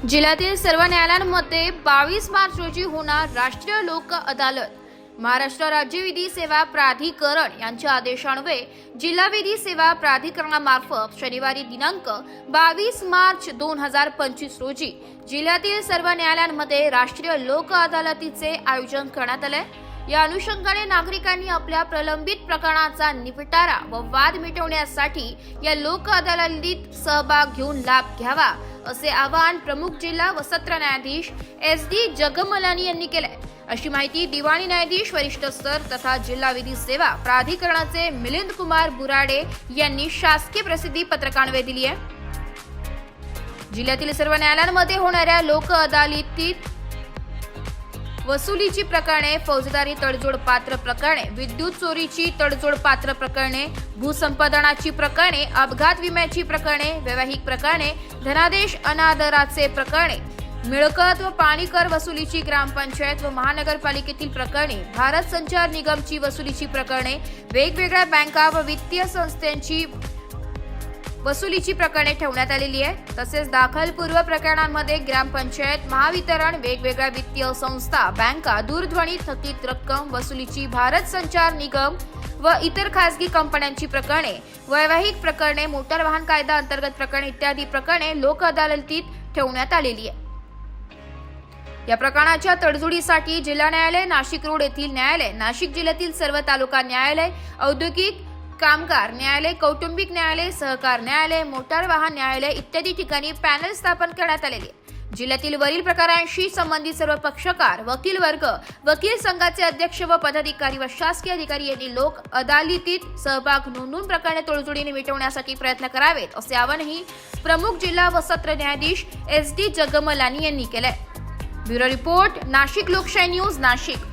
जिल्ह्यातील सर्व न्यायालयांमध्ये 22 मार्च रोजी होणार राष्ट्रीय लोक अदालत। महाराष्ट्र राज्य विधी सेवा प्राधिकरण यांच्या आदेशान्वये जिल्हा विधी सेवा प्राधिकरणामार्फत शनिवारी दिनांक 22 मार्च 2025 रोजी जिल्ह्यातील सर्व न्यायालयांमध्ये राष्ट्रीय लोक अदालतीचे आयोजन करण्यात आले। या अनुषंगाने नागरिकांनी आपल्या प्रलंबित प्रकरणाचा निपटारा व वाद मिटवण्यासाठी या लोक अदालतीत सहभाग घेऊन लाभ घ्यावा असे आवाहन प्रमुख जिल्हा व सत्र न्यायाधीश SD जगमलानी यांनी केले। अशी माहिती दिवाणी न्यायाधीश वरिष्ठ स्तर तथा जिल्हा विधी सेवा प्राधिकरणाचे मिलिंद कुमार बुराडे यांनी शासकीय प्रसिद्धी पत्रकान्वये दिली आहे। जिल्ह्यातील सर्व न्यायालयांमध्ये होणाऱ्या लोक अदालतीत वसुलीची प्रकरणे, फौजदारी तडजोड पात्र प्रकरणे, विद्युत चोरीची तडजोड पात्र प्रकरणे, भूसंपादनाची प्रकरणे, अपघात विम्याची प्रकरणे, वैवाहिक प्रकरणे, धनादेश अनादराचे प्रकरणे, मिळकत व पाणी कर वसुलीची ग्रामपंचायत व महानगरपालिकेतील प्रकरणे, भारत संचार निगमची वसुलीची प्रकरणे, वेगवेगळ्या बँका व वित्तीय संस्थांची वसुलीची प्रकरणे ठेवण्यात आलेली आहे। तसेच दाखलपूर्व प्रकरणांमध्ये ग्रामपंचायत, महावितरण, वेगवेगळ्या वित्तीय संस्था, बँका, दूरध्वनी थकीत रक्कम वसुलीची, भारत संचार निगम व इतर खासगी कंपन्यांची प्रकरणे, वैवाहिक प्रकरणे, मोटार वाहन कायदा अंतर्गत प्रकरणे इत्यादी प्रकरणे लोक अदालतीत ठेवण्यात आलेली आहे। या प्रकरणाच्या तडजोडीसाठी जिल्हा न्यायालय, नाशिक रोड येथील न्यायालय, नाशिक जिल्ह्यातील सर्व तालुका न्यायालय, औद्योगिक कामगार न्यायालय, कौटुंबिक न्यायालय, सहकार न्यायालय, मोटार वाहन न्यायालय इत्यादी ठिकाणी पॅनल स्थापन करण्यात आलेले आहे। जिल्ह्यातील वरील प्रकारांशी संबंधित सर्व पक्षकार, वकील वर्ग, वकील संघाचे अध्यक्ष व पदाधिकारी व शासकीय अधिकारी यांनी लोक अदालतीत सहभाग नोंदवून प्रकरणे तडजोडीने मिटवण्यासाठी प्रयत्न करावेत असे आवाहनही प्रमुख जिल्हा व सत्र न्यायाधीश SD जगमलानी यांनी केले। ब्युरो रिपोर्ट, नाशिक लोकशाही न्यूज, नाशिक।